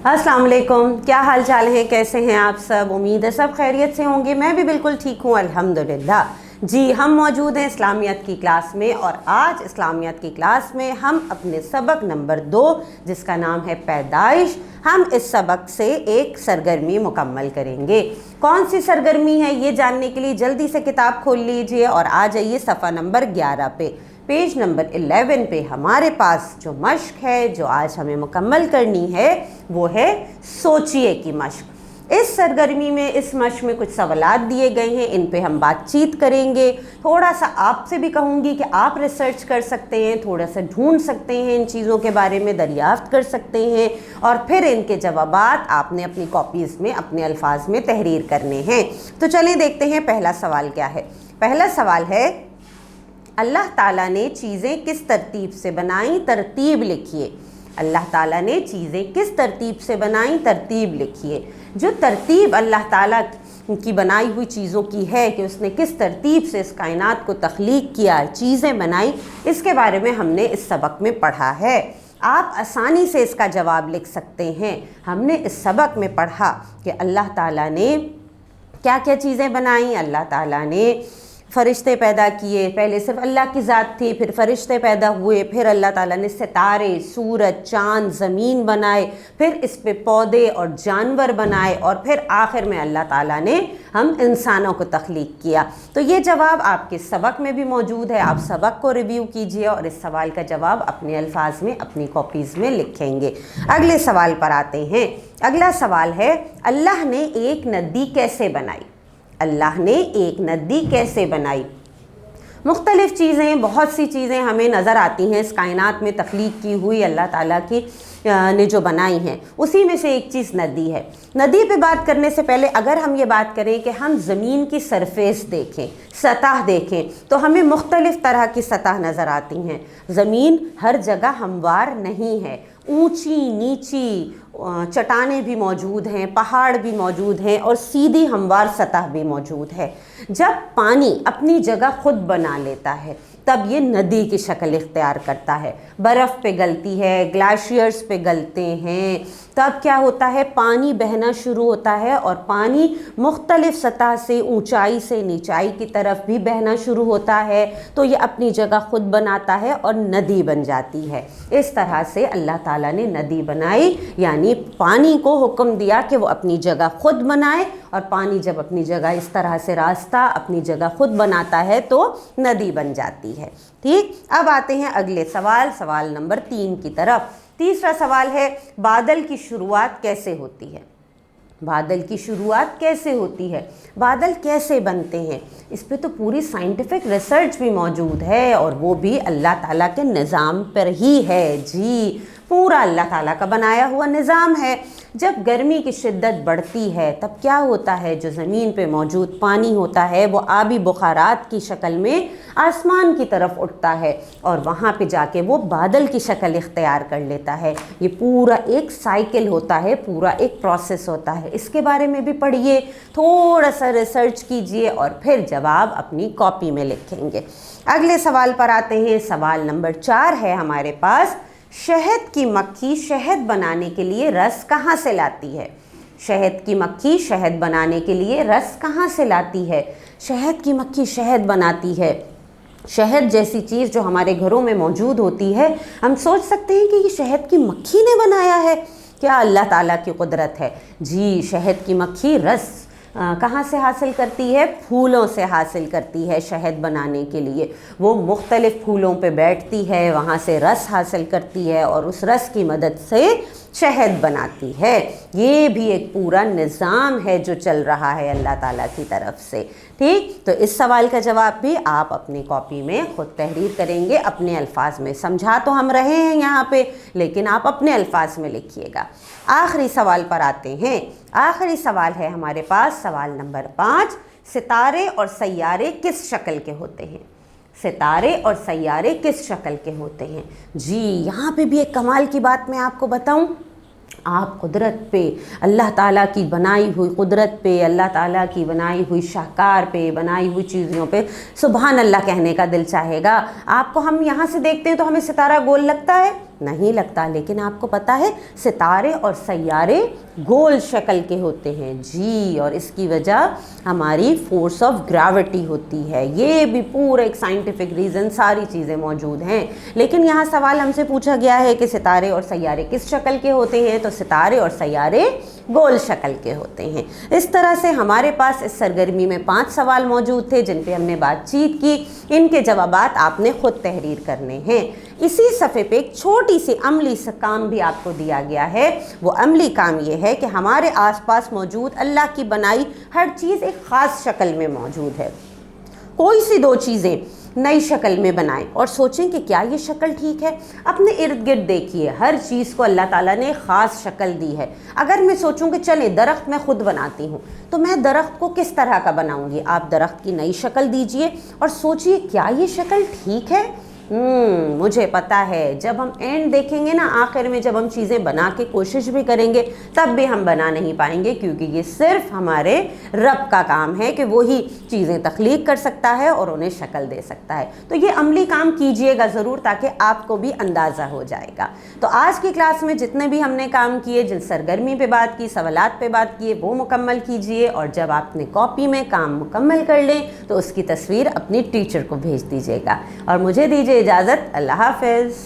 अस्सलाम वालेकुम। क्या हाल चाल हैं, कैसे हैं आप सब? उम्मीद है सब खैरियत से होंगे। मैं भी बिल्कुल ठीक हूँ अल्हम्दुलिल्लाह। जी, हम मौजूद हैं इस्लामियत की क्लास में और आज इस्लामियत की क्लास में हम अपने सबक नंबर 2 जिसका नाम है पैदाइश, हम इस सबक से एक सरगर्मी मुकम्मल करेंगे। कौन सी सरगर्मी है ये जानने के लिए जल्दी से किताब खोल लीजिए और आ जाइए सफ़ा नंबर 11 पे। पेज नंबर 11 पे हमारे पास जो मश्क है जो आज हमें मुकम्मल करनी है वो है सोचिए की मश्क। इस सरगर्मी में, इस मश्क में कुछ सवालात दिए गए हैं, इन पे हम बातचीत करेंगे। थोड़ा सा आपसे भी कहूँगी कि आप रिसर्च कर सकते हैं, थोड़ा सा ढूंढ सकते हैं, इन चीज़ों के बारे में दरियाफ्त कर सकते हैं और फिर इनके जवाबात आपने अपनी कॉपीज़ में अपने अल्फाज में तहरीर करने हैं। तो चलें देखते हैं पहला सवाल क्या है। पहला सवाल है, अल्लाह ताला ने चीज़ें किस तरतीब से बनाई, तरतीब लिखिए। अल्लाह ताला ने चीज़ें किस तरतीब से बनाई, तरतीब लिखिए। जो तरतीब अल्लाह ताला की बनाई हुई चीज़ों की है कि उसने किस तरतीब से इस कायनात को तख्लीक किया, चीज़ें बनाई, इसके बारे में हमने इस सबक में पढ़ा है। आप आसानी से इसका जवाब लिख सकते हैं। हमने इस सबक में पढ़ा कि अल्लाह ताला ने क्या क्या चीज़ें बनाई। अल्लाह ताला ने फ़रिश्ते पैदा किए। पहले सिर्फ अल्लाह की ज़ात थी, फिर फ़रिश्ते पैदा हुए, फिर अल्लाह ताला ने सितारे, सूरज, चाँद, ज़मीन बनाए, फिर इस पे पौधे और जानवर बनाए और फिर आखिर में अल्लाह ताला ने हम इंसानों को तख्लीक किया। तो ये जवाब आपके सबक में भी मौजूद है। आप सबक को रिव्यू कीजिए और इस सवाल का जवाब अपने अल्फाज में अपनी कॉपीज़ में लिखेंगे। अगले सवाल पर आते हैं। अगला सवाल है, अल्लाह ने एक नदी कैसे बनाई? अल्लाह ने एक नदी कैसे बनाई? मुख्तलिफ़ चीज़ें, बहुत सी चीज़ें हमें नज़र आती हैं इस कायनात में तख्लीक की हुई अल्लाह ताला की ने जो बनाई हैं, उसी में से एक चीज़ नदी है। नदी पे बात करने से पहले अगर हम ये बात करें कि हम ज़मीन की सरफेस देखें, सतह देखें, तो हमें मुख्तलिफ़ तरह की सतह नज़र आती हैं। ज़मीन हर जगह हमवार नहीं है, ऊंची नीची चट्टानें भी मौजूद हैं, पहाड़ भी मौजूद हैं और सीधी हमवार सतह भी मौजूद है। जब पानी अपनी जगह खुद बना लेता है तब ये नदी की शक्ल इख्तियार करता है। बर्फ़ पे गलती है, ग्लेशियर्स पे गलते हैं, तब क्या होता है, पानी बहना शुरू होता है और पानी मुख्तलिफ़ सतह से, ऊंचाई से नीचाई की तरफ भी बहना शुरू होता है। तो ये अपनी जगह खुद बनाता है और नदी बन जाती है। इस तरह से अल्लाह ताला ने नदी बनाई, यानी पानी को हुक्म दिया कि वो अपनी जगह खुद बनाए और पानी जब अपनी जगह इस तरह से रास्ता अपनी जगह खुद बनाता है तो नदी बन जाती है। ठीक, अब आते हैं अगले सवाल, सवाल नंबर 3 की तरफ। तीसरा सवाल है, बादल की शुरुआत कैसे होती है? बादल की शुरुआत कैसे होती है? बादल कैसे बनते हैं? इस पे तो पूरी साइंटिफिक रिसर्च भी मौजूद है और वो भी अल्लाह ताला के निज़ाम पर ही है। जी, पूरा अल्लाह ताला का बनाया हुआ निज़ाम है। जब गर्मी की शिद्दत बढ़ती है तब क्या होता है, जो ज़मीन पे मौजूद पानी होता है वो आबी बुखारात की शक्ल में आसमान की तरफ उठता है और वहाँ पे जाके वो बादल की शक्ल इख्तियार कर लेता है। ये पूरा एक साइकिल होता है, पूरा एक प्रोसेस होता है। इसके बारे में भी पढ़िए, थोड़ा सा रिसर्च कीजिए और फिर जवाब अपनी कॉपी में लिखेंगे। अगले सवाल पर आते हैं। सवाल नंबर 4 है हमारे पास, शहद की मक्खी शहद बनाने के लिए रस कहाँ से लाती है? शहद की मक्खी शहद बनाने के लिए रस कहाँ से लाती है? शहद की मक्खी शहद बनाती है। शहद जैसी चीज़ जो हमारे घरों में मौजूद होती है, हम सोच सकते हैं कि ये शहद की मक्खी ने बनाया है। क्या अल्लाह ताला की कुदरत है। जी, शहद की मक्खी रस कहाँ से हासिल करती है? फूलों से हासिल करती है शहद बनाने के लिए। वो मुख्तलिफ़ फूलों पे बैठती है, वहाँ से रस हासिल करती है और उस रस की मदद से शहद बनाती है। ये भी एक पूरा निज़ाम है जो चल रहा है अल्लाह ताला की तरफ से। ठीक, तो इस सवाल का जवाब भी आप अपनी कॉपी में ख़ुद तहरीर करेंगे अपने अल्फाज में। समझा तो हम रहे हैं यहाँ पे, लेकिन आप अपने अल्फाज में लिखिएगा। आखिरी सवाल पर आते हैं। आखिरी सवाल है हमारे पास, सवाल नंबर 5, सितारे और सैयारे किस शक्ल के होते हैं? सितारे और सैयारे किस शक्ल के होते हैं? जी, यहाँ पे भी एक कमाल की बात मैं आपको बताऊँ। आप कुदरत पे, अल्लाह ताला की बनाई हुई कुदरत पे, अल्लाह ताला की बनाई हुई शाहकार पे, बनाई हुई चीज़ों पे सुभान अल्लाह कहने का दिल चाहेगा। आपको हम यहाँ से देखते हैं तो हमें सितारा गोल लगता है? نہیں لگتا، لیکن آپ کو پتہ ہے ستارے اور سیارے گول شکل کے ہوتے ہیں جی، اور اس کی وجہ ہماری فورس آف گریوٹی ہوتی ہے۔ یہ بھی پورا ایک سائنٹیفک ریزن، ساری چیزیں موجود ہیں، لیکن یہاں سوال ہم سے پوچھا گیا ہے کہ ستارے اور سیارے کس شکل کے ہوتے ہیں، تو ستارے اور سیارے گول شکل کے ہوتے ہیں۔ اس طرح سے ہمارے پاس اس سرگرمی میں 5 سوال موجود تھے جن پہ ہم نے بات چیت کی، ان کے جوابات آپ نے خود تحریر کرنے ہیں۔ اسی صفحے پہ ایک چھوٹی سی عملی سا کام بھی آپ کو دیا گیا ہے، وہ عملی کام یہ ہے کہ ہمارے آس پاس موجود اللہ کی بنائی ہر چیز ایک خاص شکل میں موجود ہے۔ کوئی سی 2 چیزیں نئی شکل میں بنائیں اور سوچیں کہ کیا یہ شکل ٹھیک ہے۔ اپنے ارد گرد دیکھیے، ہر چیز کو اللہ تعالیٰ نے خاص شکل دی ہے۔ اگر میں سوچوں کہ چلیں درخت میں خود بناتی ہوں تو میں درخت کو کس طرح کا بناؤں گی؟ آپ درخت کی نئی شکل دیجئے اور سوچئے کیا یہ شکل ٹھیک ہے؟ مجھے پتہ ہے جب ہم اینڈ دیکھیں گے نا، آخر میں جب ہم چیزیں بنا کے کوشش بھی کریں گے تب بھی ہم بنا نہیں پائیں گے، کیونکہ یہ صرف ہمارے رب کا کام ہے کہ وہی چیزیں تخلیق کر سکتا ہے اور انہیں شکل دے سکتا ہے۔ تو یہ عملی کام کیجئے گا ضرور تاکہ آپ کو بھی اندازہ ہو جائے گا۔ تو آج کی کلاس میں جتنے بھی ہم نے کام کیے، جن سرگرمی پہ بات کی، سوالات پہ بات کیے، وہ مکمل کیجئے، اور جب آپ نے کاپی میں کام مکمل کر لیں تو اس کی تصویر اپنی ٹیچر کو بھیج دیجئے گا، اور مجھے دیجئے اجازت۔ اللہ حافظ۔